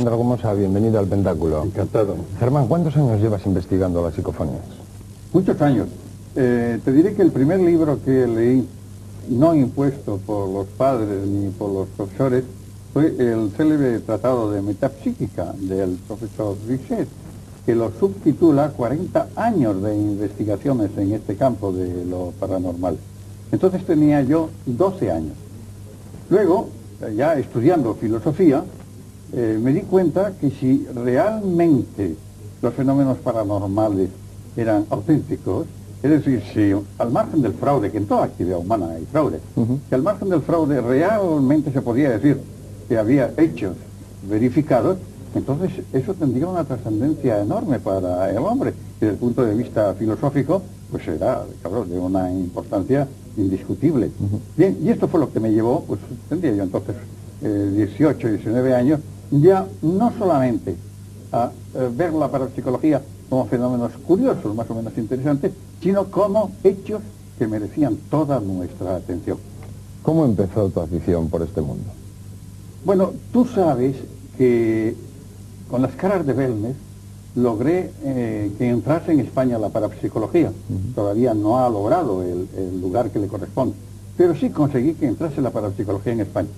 Alejandro Gomosa, bienvenido al Pentáculo. Encantado. Germán, ¿cuántos años llevas investigando las psicofonías? Muchos años. Te diré que el primer libro que leí, no impuesto por los padres ni por los profesores, fue el célebre tratado de metapsíquica del profesor Richet, que lo subtitula 40 años de investigaciones en este campo de lo paranormal. Entonces tenía yo 12 años. Luego, ya estudiando filosofía, me di cuenta que si realmente los fenómenos paranormales eran auténticos, es decir, si al margen del fraude, que en toda actividad humana hay fraude, que al margen del fraude realmente se podía decir que había hechos verificados, entonces eso tendría una trascendencia enorme para el hombre. Desde el punto de vista filosófico, pues era, claro, de una importancia indiscutible. Bien, y esto fue lo que me llevó, pues tendría yo entonces 18, 19 años, ya no solamente a ver la parapsicología como fenómenos curiosos, más o menos interesantes, sino como hechos que merecían toda nuestra atención. ¿Cómo empezó tu afición por este mundo? Bueno, tú sabes que con las caras de Belmez logré que entrase en España la parapsicología. Todavía no ha logrado el lugar que le corresponde, pero sí conseguí que entrase la parapsicología en España.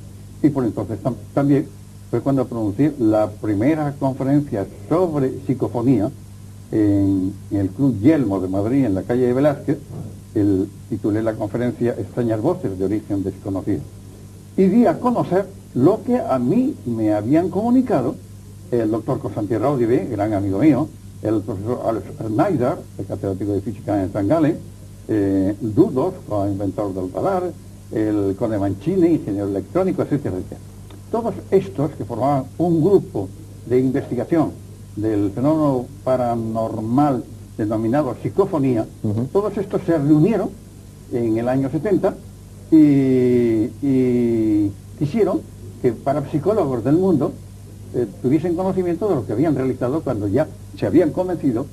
Y por entonces también fue cuando pronuncié la primera conferencia sobre psicofonía en el Club Yelmo de Madrid, en la calle de Velázquez. Titulé la conferencia Extrañas voces de origen desconocido. Y di a conocer lo que a mí me habían comunicado el doctor Constantin Raudive, gran amigo mío, el profesor Alex Schneider, el catedrático de física en San Galen, Dudov, inventor del radar, el Conde Mancini, ingeniero electrónico, etcétera, etcétera. Todos estos que formaban un grupo de investigación del fenómeno paranormal denominado psicofonía, todos estos se reunieron en el año 70 y quisieron que parapsicólogos del mundo tuviesen conocimiento de lo que habían realizado cuando ya se habían convencido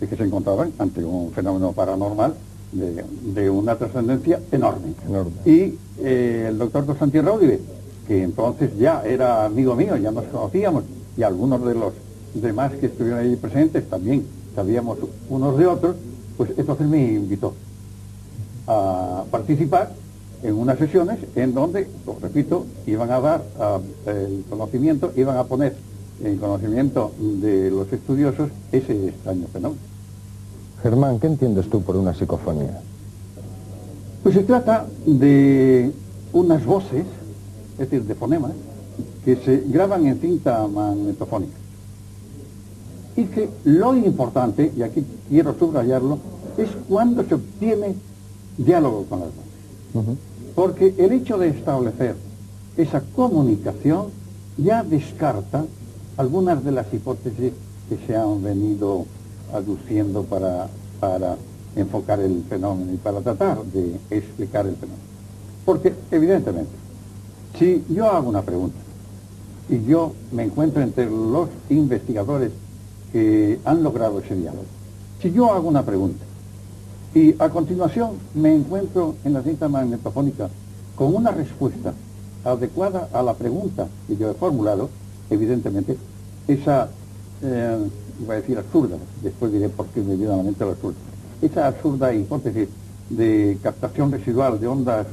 de que se encontraban ante un fenómeno paranormal de una trascendencia enorme. Y el doctor Constantin Raudive, que entonces ya era amigo mío, ya nos conocíamos, y algunos de los demás que estuvieron ahí presentes también sabíamos unos de otros, pues entonces me invitó a participar en unas sesiones en donde, pues, repito, iban a dar el conocimiento, iban a poner en conocimiento de los estudiosos ese extraño fenómeno. Germán, ¿qué entiendes tú por una psicofonía? Pues se trata de unas voces, es decir, de fonemas, que se graban en cinta magnetofónica. Y que lo importante, y aquí quiero subrayarlo, es cuando se obtiene diálogo con las voces. Porque el hecho de establecer esa comunicación ya descarta algunas de las hipótesis que se han venido aduciendo para enfocar el fenómeno y para tratar de explicar el fenómeno. Porque, evidentemente, si yo hago una pregunta y yo me encuentro entre los investigadores que han logrado ese diálogo, si yo hago una pregunta y a continuación me encuentro en la cinta magnetofónica con una respuesta adecuada a la pregunta que yo he formulado, evidentemente esa, voy a decir absurda, después diré por qué me viene a la mente la absurda, esa absurda hipótesis de captación residual de ondas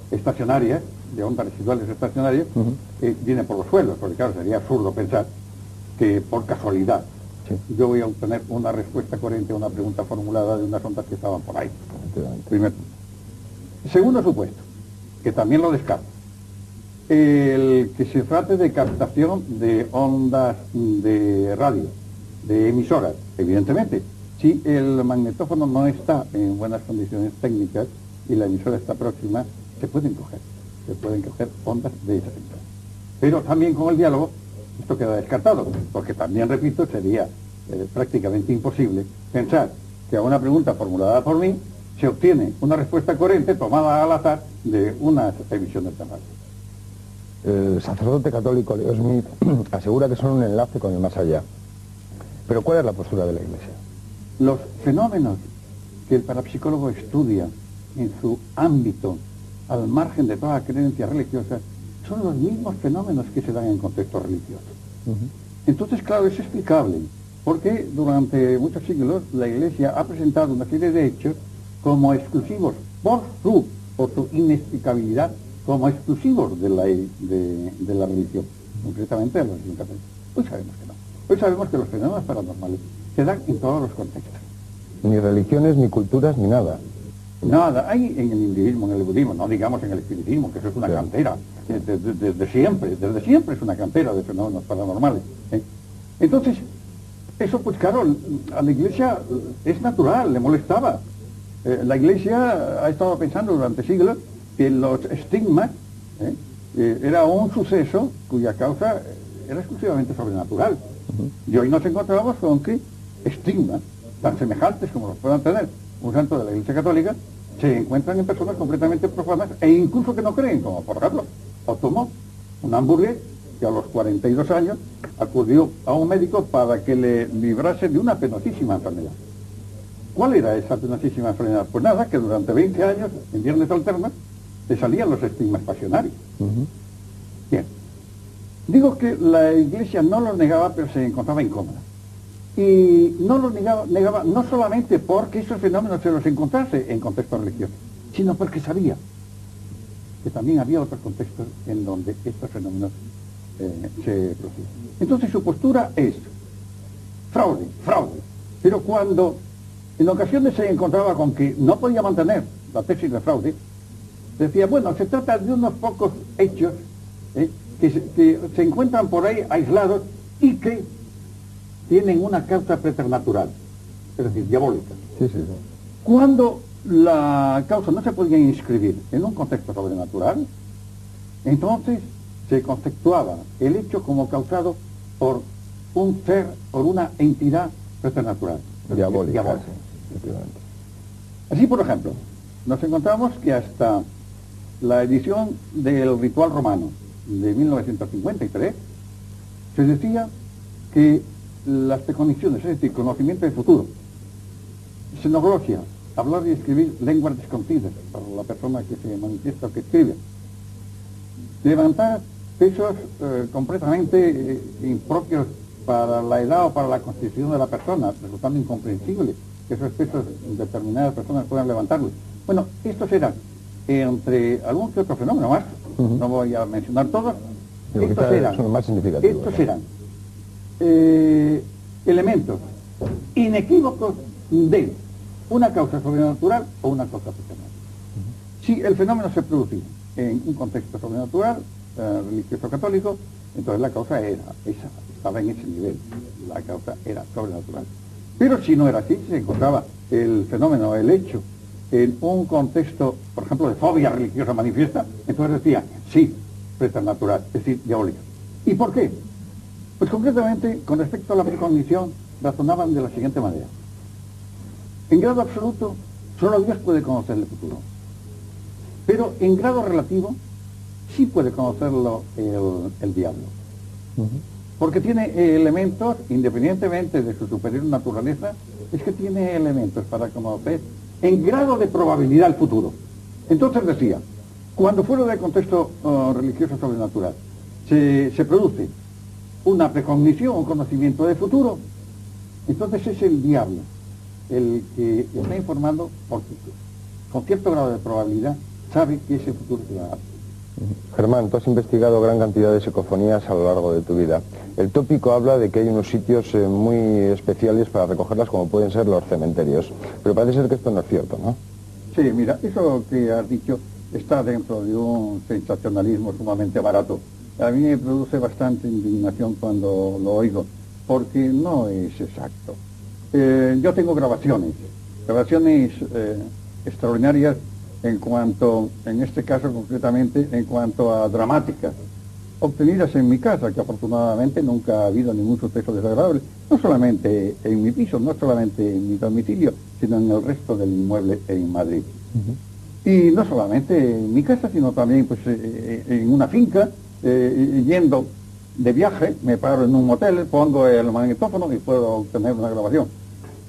estacionarias, de ondas residuales estacionarias, viene por los suelos, porque claro, sería absurdo pensar que por casualidad yo voy a obtener una respuesta coherente a una pregunta formulada de unas ondas que estaban por ahí. Primer punto. Segundo supuesto, que también lo descarto, el que se trate de captación de ondas de radio, de emisoras. Evidentemente, si el magnetófono no está en buenas condiciones técnicas y la emisora está próxima, se pueden coger ondas de esa emisora. Pero también con el diálogo esto queda descartado, porque también, repito, sería prácticamente imposible pensar que a una pregunta formulada por mí se obtiene una respuesta coherente tomada al azar de unas emisiones de radio. El sacerdote católico Leo Smith asegura que son un enlace con el más allá. Pero ¿cuál es la postura de la Iglesia? Los fenómenos que el parapsicólogo estudia en su ámbito, al margen de toda creencia religiosa, son los mismos fenómenos que se dan en contextos religiosos. Entonces, claro, es explicable, porque durante muchos siglos la Iglesia ha presentado una serie de hechos como exclusivos por su inexplicabilidad, como exclusivos de la religión, concretamente de la religión católica. Hoy sabemos que no. Hoy sabemos que los fenómenos paranormales se dan en todos los contextos. Ni religiones, ni culturas, ni nada. Nada, hay en el hinduismo, en el budismo, no digamos en el espiritismo, que eso es una cantera, desde siempre es una cantera de fenómenos paranormales. Entonces, eso pues claro, a la Iglesia es natural, le molestaba. La Iglesia ha estado pensando durante siglos que los estigmas era un suceso cuya causa era exclusivamente sobrenatural. Y hoy nos encontramos con que estigmas tan semejantes como los puedan tener un santo de la Iglesia Católica se encuentran en personas completamente profanas e incluso que no creen, como por ejemplo Otomó, un hamburgués que a los 42 años acudió a un médico para que le librase de una penosísima enfermedad. ¿Cuál era esa penosísima enfermedad? Pues nada, que durante 20 años, en viernes alternos, le salían los estigmas pasionarios. Bien. Digo que la Iglesia no los negaba, pero se encontraba incómoda. Y no los negaba no solamente porque esos fenómenos se los encontrase en contextos religiosos, sino porque sabía que también había otros contextos en donde estos fenómenos se producían. Entonces su postura es fraude. Pero cuando en ocasiones se encontraba con que no podía mantener la tesis de fraude, decía, bueno, se trata de unos pocos hechos que se encuentran por ahí aislados y que tienen una causa preternatural, es decir, diabólica. Sí. Cuando la causa no se podía inscribir en un contexto sobrenatural, entonces se conceptuaba el hecho como causado por un ser, por una entidad preternatural. Diabólica. Sí, así, por ejemplo, nos encontramos que hasta la edición del Ritual Romano de 1953 se decía que las precogniciones, es decir, conocimiento del futuro, xenoglosia, hablar y escribir lenguas desconocidas para la persona que se manifiesta o que escribe, levantar pesos completamente impropios para la edad o para la constitución de la persona, resultando incomprensible que esos pesos determinadas personas puedan levantarlos. Bueno, estos eran, entre algún que otro fenómeno más, no voy a mencionar todos, estos eran, son más significativos, estos eran elementos inequívocos de una causa sobrenatural o una causa personal. Si el fenómeno se producía en un contexto sobrenatural, religioso católico, entonces la causa era esa, estaba en ese nivel, la causa era sobrenatural. Pero si no era así, si se encontraba el fenómeno, el hecho, en un contexto, por ejemplo, de fobia religiosa manifiesta, entonces decía, sí, preternatural, es decir, diabólica. ¿Y por qué? Pues concretamente, con respecto a la precognición, razonaban de la siguiente manera. En grado absoluto, solo Dios puede conocer el futuro. Pero en grado relativo, sí puede conocerlo el diablo. Porque tiene elementos, independientemente de su superior naturaleza, es que tiene elementos para conocer en grado de probabilidad el futuro. Entonces decía, cuando fuera del contexto religioso sobrenatural se produce una precognición, un conocimiento del futuro, entonces es el diablo el que está informando porque con cierto grado de probabilidad sabe que ese futuro se va a dar. Germán, tú has investigado gran cantidad de psicofonías a lo largo de tu vida. El tópico habla de que hay unos sitios muy especiales para recogerlas, como pueden ser los cementerios. Pero parece ser que esto no es cierto, ¿no? Sí, mira, eso que has dicho está dentro de un sensacionalismo sumamente barato. A mí me produce bastante indignación cuando lo oigo, porque no es exacto. Yo tengo grabaciones extraordinarias en cuanto, en este caso concretamente, en cuanto a dramáticas, obtenidas en mi casa, que afortunadamente nunca ha habido ningún suceso desagradable, no solamente en mi piso, no solamente en mi domicilio, sino en el resto del inmueble en Madrid. Y no solamente en mi casa, sino también pues, en una finca, yendo de viaje, me paro en un hotel, pongo el magnetófono y puedo obtener una grabación.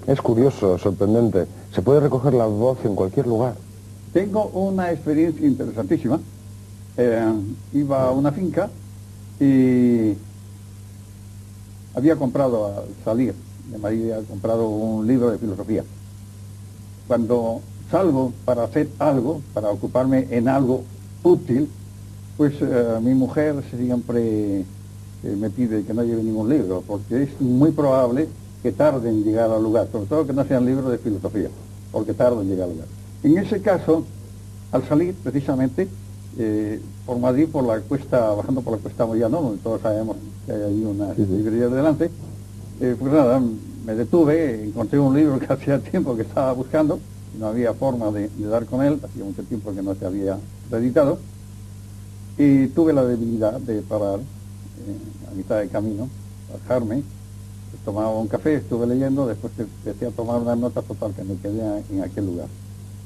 Es curioso, sorprendente. Se puede recoger la voz en cualquier lugar. Tengo una experiencia interesantísima. Iba a una finca y había comprado al salir de Madrid, había comprado un libro de filosofía. Cuando salgo para hacer algo, para ocuparme en algo útil, pues mi mujer siempre me pide que no lleve ningún libro, porque es muy probable que tarde en llegar al lugar, sobre todo que no sean libros de filosofía, porque tarde en llegar al lugar. En ese caso, al salir precisamente por Madrid, por la cuesta, bajando por la cuesta Moyano, donde todos sabemos que hay ahí una librería delante, pues nada, me detuve, encontré un libro que hacía tiempo que estaba buscando, no había forma de dar con él, hacía mucho tiempo que no se había reeditado, y tuve la debilidad de parar a mitad de camino, bajarme, tomaba un café, estuve leyendo, después empecé a tomar unas notas, total que me quedé en aquel lugar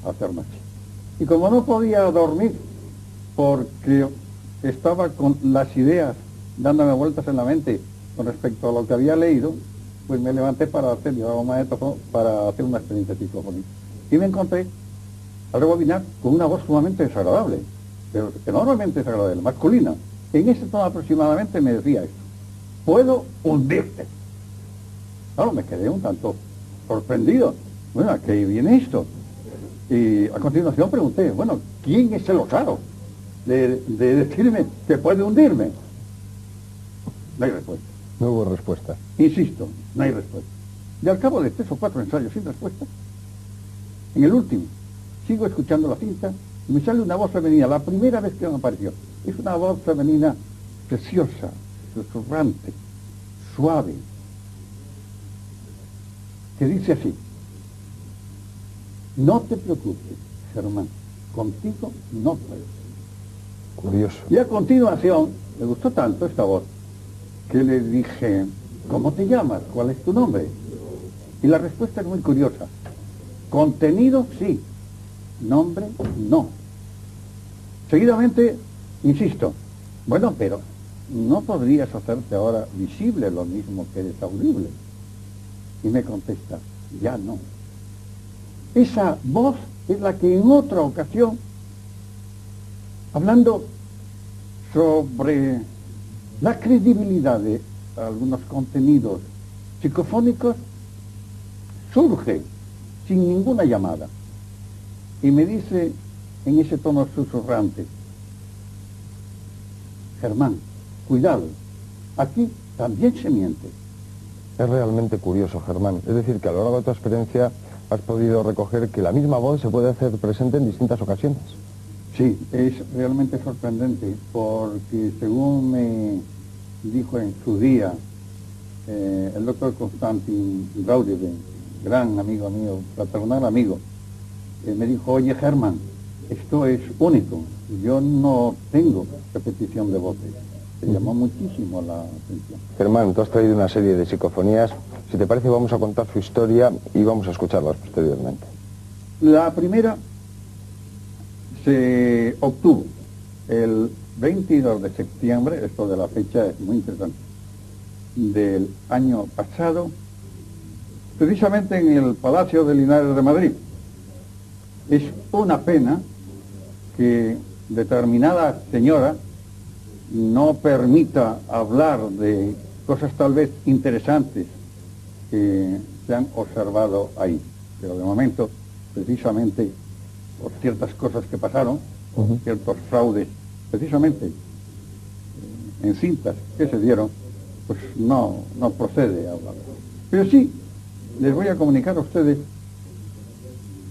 a hacer noche. Y como no podía dormir, porque estaba con las ideas dándome vueltas en la mente con respecto a lo que había leído, pues me levanté para llevaba un magnetofón para hacer una experiencia psicofónica. Y me encontré al rebobinar con una voz sumamente desagradable, pero enormemente desagradable, masculina. En ese tono aproximadamente me decía esto: puedo hundirte. Claro, me quedé un tanto sorprendido. Bueno, ¿a qué viene esto? Y a continuación pregunté, bueno, ¿quién es el osado de decirme que puede hundirme? No hay respuesta. No hubo respuesta. Insisto, no hay respuesta. Y al cabo de 3 o 4 ensayos sin respuesta, en el último, sigo escuchando la cinta y me sale una voz femenina, la primera vez que me apareció. Es una voz femenina preciosa, susurrante, suave, que dice así: no te preocupes, Germán, contigo no puedo. Curioso. Y a continuación, me gustó tanto esta voz, que le dije, ¿cómo te llamas? ¿Cuál es tu nombre? Y la respuesta es muy curiosa: contenido sí, nombre no. Seguidamente, insisto, bueno, pero ¿no podrías hacerte ahora visible lo mismo que eres audible? Y me contesta, ya no. Esa voz es la que en otra ocasión, hablando sobre la credibilidad de algunos contenidos psicofónicos, surge sin ninguna llamada y me dice en ese tono susurrante: Germán, cuidado, aquí también se miente. Es realmente curioso, Germán. Es decir, que a lo largo de tu experiencia has podido recoger que la misma voz se puede hacer presente en distintas ocasiones. Sí, es realmente sorprendente, porque según me dijo en su día el doctor Konstantin Gaudiven, gran amigo mío, fraternal amigo, me dijo, oye Germán, esto es único, yo no tengo repetición de voces. Me llamó muchísimo la atención. Germán, tú has traído una serie de psicofonías. Si te parece, vamos a contar su historia y vamos a escucharlas posteriormente. La primera se obtuvo el 22 de septiembre, esto de la fecha es muy interesante, del año pasado, precisamente en el Palacio de Linares de Madrid. Es una pena que determinada señora no permita hablar de cosas tal vez interesantes que se han observado ahí. Pero de momento, precisamente por ciertas cosas que pasaron, ciertos fraudes, precisamente en cintas que se dieron, pues no procede a hablar. Pero sí, les voy a comunicar a ustedes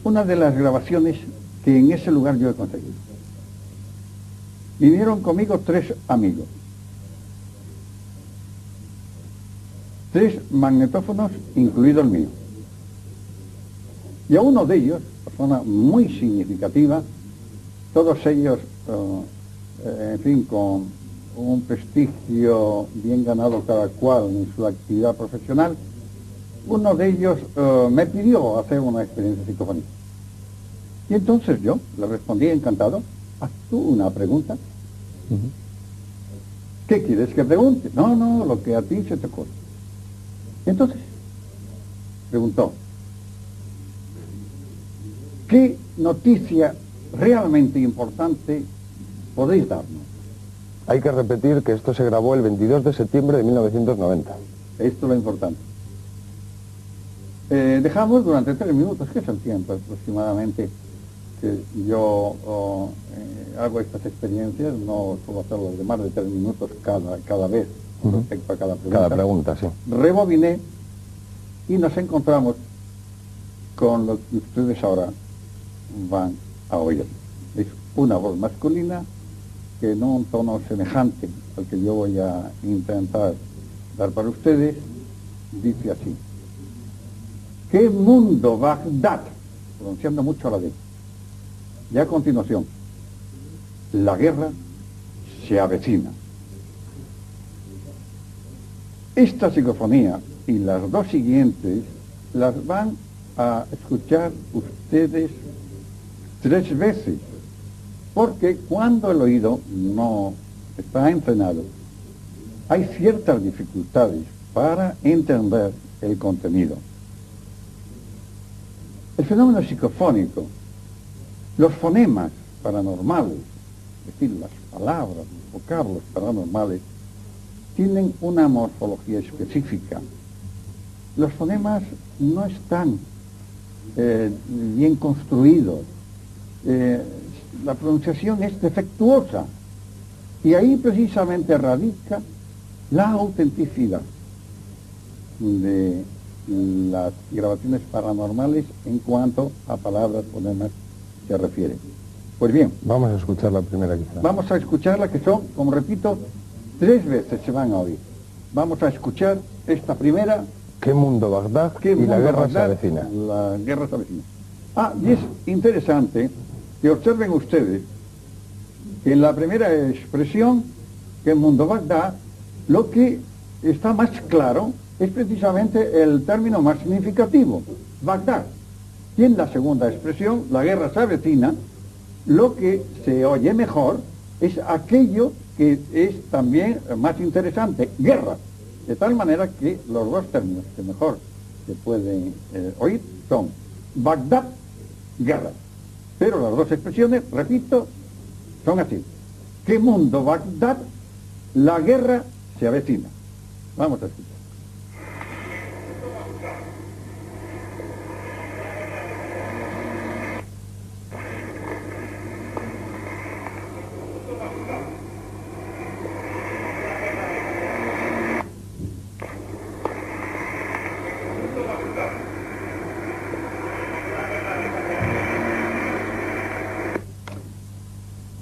una de las grabaciones que en ese lugar yo he conseguido. Vinieron conmigo 3 amigos, 3 magnetófonos, incluido el mío. Y a uno de ellos, persona muy significativa, todos ellos, en fin, con un prestigio bien ganado cada cual en su actividad profesional, uno de ellos me pidió hacer una experiencia psicofónica. Y entonces yo le respondí encantado, haz tú una pregunta. ¿Qué quieres que pregunte? No, lo que a ti se te ocurre. Y entonces preguntó, ¿qué noticia realmente importante podéis darnos? Hay que repetir que esto se grabó el 22 de septiembre de 1990. Esto es lo importante. Dejamos durante 3 minutos, que es el tiempo aproximadamente que yo hago estas experiencias, no suelo hacerlo de más de 3 minutos cada vez respecto a cada pregunta. Cada pregunta, sí. Rebobiné y nos encontramos con lo que ustedes ahora van a oír. Es una voz masculina que en un tono semejante al que yo voy a intentar dar para ustedes, dice así: ¿qué mundo Bagdad? Pronunciando mucho la D. Y a continuación, la guerra se avecina. Esta psicofonía y las dos siguientes las van a escuchar ustedes 3 veces, porque cuando el oído no está entrenado, hay ciertas dificultades para entender el contenido. El fenómeno psicofónico, los fonemas paranormales, es decir, las palabras, los vocablos paranormales, tienen una morfología específica. Los fonemas no están bien construidos, la pronunciación es defectuosa, y ahí precisamente radica la autenticidad de las grabaciones paranormales en cuanto a palabras, fonemas se refiere. Pues bien, Vamos a escuchar la primera quizá. vamos a escucharla, que son, como repito, 3 veces se van a oír. Vamos a escuchar esta primera. ¿Qué mundo Bagdad ¿Qué y mundo la guerra Bagdad? se avecina? La guerra se avecina. Y es interesante que observen ustedes que en la primera expresión, que el mundo Bagdad, lo que está más claro es precisamente el término más significativo, Bagdad. Y en la segunda expresión, la guerra se avecina, lo que se oye mejor es aquello que es también más interesante, guerra. De tal manera que los dos términos que mejor se pueden oír son Bagdad, guerra. Pero las dos expresiones, repito, son así: ¿qué mundo Bagdad? La guerra se avecina. Vamos a escuchar.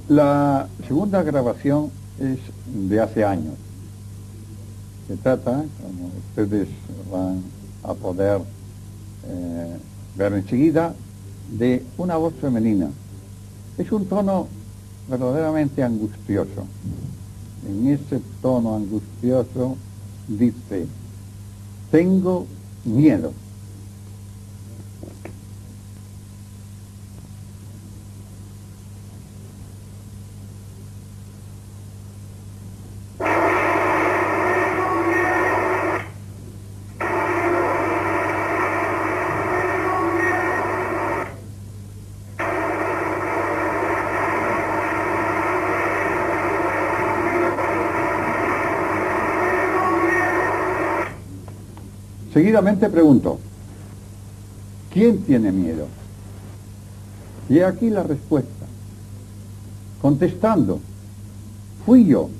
La segunda grabación es de hace años. Se trata, como ustedes van a poder ver enseguida, de una voz femenina. Es un tono verdaderamente angustioso. En ese tono angustioso dice: tengo miedo. Seguidamente pregunto: ¿quién tiene miedo? Y aquí la respuesta. Contestando: fui yo.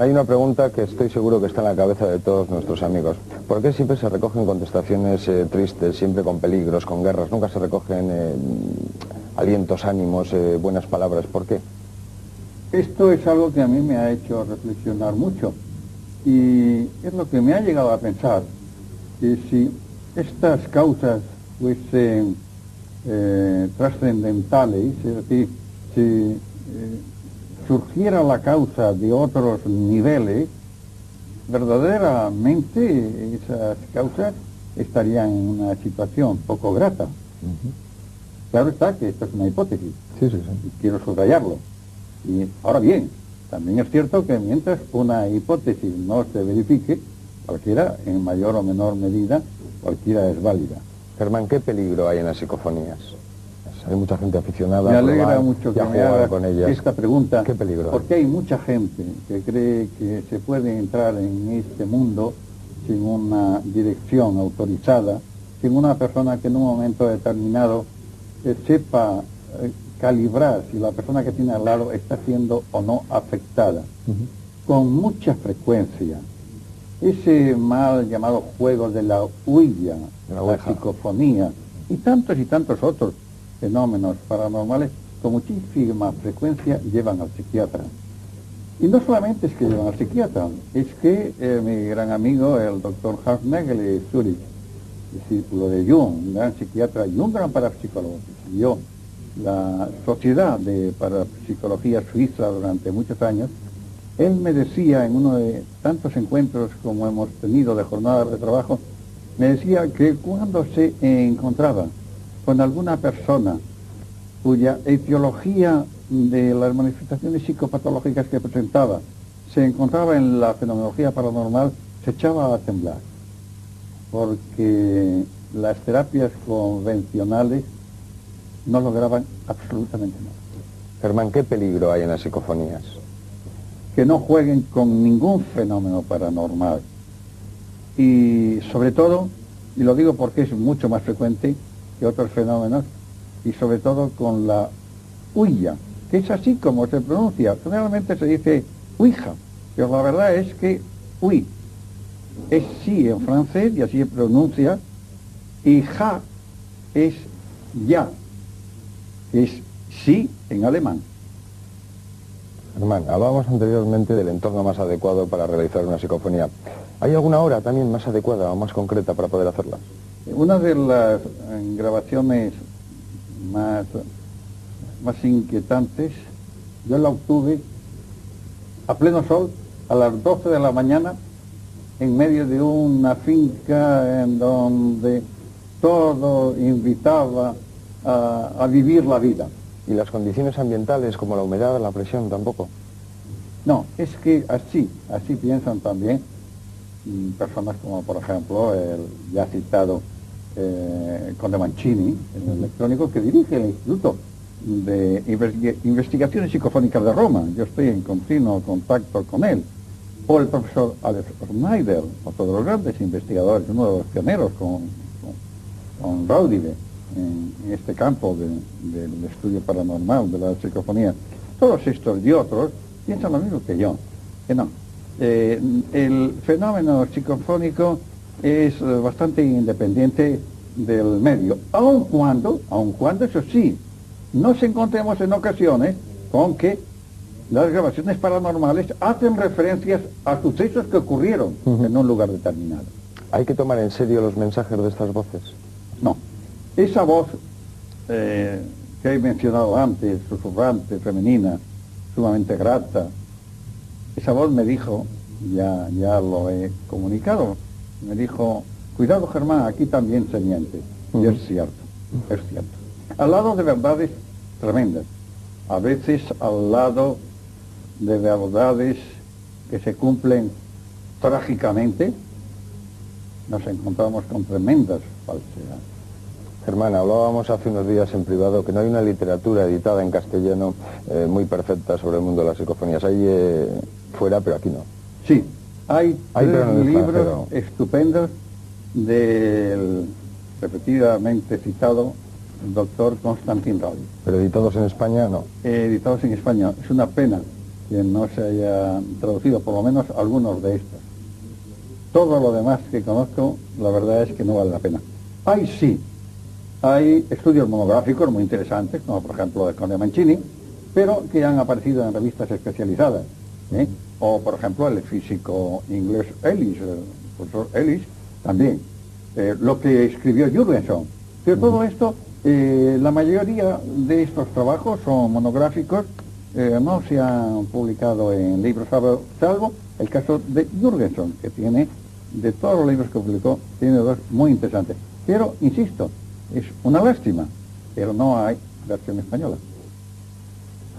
Hay una pregunta que estoy seguro que está en la cabeza de todos nuestros amigos. ¿Por qué siempre se recogen contestaciones tristes, siempre con peligros, con guerras? Nunca se recogen alientos, ánimos, buenas palabras. ¿Por qué? Esto es algo que a mí me ha hecho reflexionar mucho, y es lo que me ha llegado a pensar, que si estas causas fuesen trascendentales, es decir, si surgiera la causa de otros niveles, verdaderamente esas causas estarían en una situación poco grata. Claro está que esto es una hipótesis, Sí. y quiero subrayarlo. Y ahora bien, también es cierto que mientras una hipótesis no se verifique, cualquiera, en mayor o menor medida, cualquiera es válida. Germán, ¿qué peligro hay en las psicofonías? Hay mucha gente aficionada Me a alegra probar mucho y que a me jugar hagas con ellas. esta pregunta, ¿Qué peligro hay? porque hay mucha gente que cree que se puede entrar en este mundo sin una dirección autorizada, sin una persona que en un momento determinado sepa calibrar si la persona que tiene al lado está siendo o no afectada. Con mucha frecuencia, ese mal llamado juego de la huilla, la psicofonía y tantos otros fenómenos paranormales con muchísima frecuencia llevan al psiquiatra. Y no solamente es que llevan al psiquiatra, es que mi gran amigo, el doctor Hans Nagel de Zurich, discípulo de Jung, un gran psiquiatra y un gran parapsicólogo, que siguió la Sociedad de Parapsicología Suiza durante muchos años, él me decía en uno de tantos encuentros como hemos tenido de jornadas de trabajo, me decía que cuando se encontraba con alguna persona cuya etiología de las manifestaciones psicopatológicas que presentaba se encontraba en la fenomenología paranormal, se echaba a temblar, porque las terapias convencionales no lograban absolutamente nada. Germán, ¿qué peligro hay en las psicofonías? Que no jueguen con ningún fenómeno paranormal. Y sobre todo, y lo digo porque es mucho más frecuente que otros fenómenos, y sobre todo con la huilla, que es así como se pronuncia. Generalmente se dice ouija, pero la verdad es que oui es sí en francés y así se pronuncia, y ja es ya, que es sí en alemán. Germán, hablábamos anteriormente del entorno más adecuado para realizar una psicofonía. ¿Hay alguna hora también más adecuada o más concreta para poder hacerla? Una de las grabaciones más inquietantes, yo la obtuve a pleno sol, a las 12 de la mañana, en medio de una finca en donde todo invitaba a vivir la vida. ¿Y las condiciones ambientales como la humedad, la presión tampoco? No, es que así piensan también personas como por ejemplo el ya citado Conde Mancini, el electrónico que dirige el Instituto de Investigaciones Psicofónicas de Roma. Yo estoy en continuo contacto con él. O el profesor Alex Schneider, otro de los grandes investigadores, uno de los pioneros con Raudide en este campo del estudio paranormal, de la psicofonía. Todos estos y otros piensan lo mismo que yo, que no. El fenómeno psicofónico es bastante independiente del medio, aun cuando, eso sí, nos encontremos en ocasiones con que las grabaciones paranormales hacen referencias a sucesos que ocurrieron en un lugar determinado. ¿Hay que tomar en serio los mensajes de estas voces? No. Esa voz que he mencionado antes, susurrante, femenina, sumamente grata, esa voz me dijo, ya lo he comunicado, me dijo, cuidado Germán, aquí también se miente. Y es cierto. Al lado de verdades tremendas, a veces al lado de verdades que se cumplen trágicamente, nos encontramos con tremendas falsedades. Germán, hablábamos hace unos días en privado que no hay una literatura editada en castellano muy perfecta sobre el mundo de las psicofonías. Hay fuera, pero aquí no. Sí, hay pero en el libros extranjero. estupendos del repetidamente citado doctor Constantin Raudi. Pero editados en España, no. Editados en España. Es una pena que no se haya traducido, por lo menos algunos de estos. Todo lo demás que conozco, la verdad es que no vale la pena. Hay estudios monográficos muy interesantes, como por ejemplo el Conde Mancini, pero que han aparecido en revistas especializadas. O por ejemplo el físico inglés Ellis, el profesor Ellis, también. Lo que escribió Jürgenson. Pero todo esto, la mayoría de estos trabajos son monográficos, no se han publicado en libros, salvo el caso de Jürgenson, que tiene, de todos los libros que publicó, tiene dos muy interesantes. Pero, insisto, es una lástima, pero no hay versión española.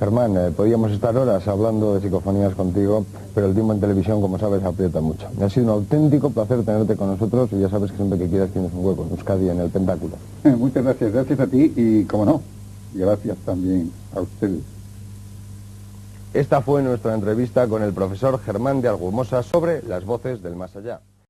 Germán, podíamos estar horas hablando de psicofonías contigo, pero el tiempo en televisión, como sabes, aprieta mucho. Ha sido un auténtico placer tenerte con nosotros y ya sabes que siempre que quieras tienes un hueco en Euskadi, en el Pentáculo. Muchas gracias, gracias a ti y, como no, gracias también a ustedes. Esta fue nuestra entrevista con el profesor Germán de Argumosa sobre las voces del más allá.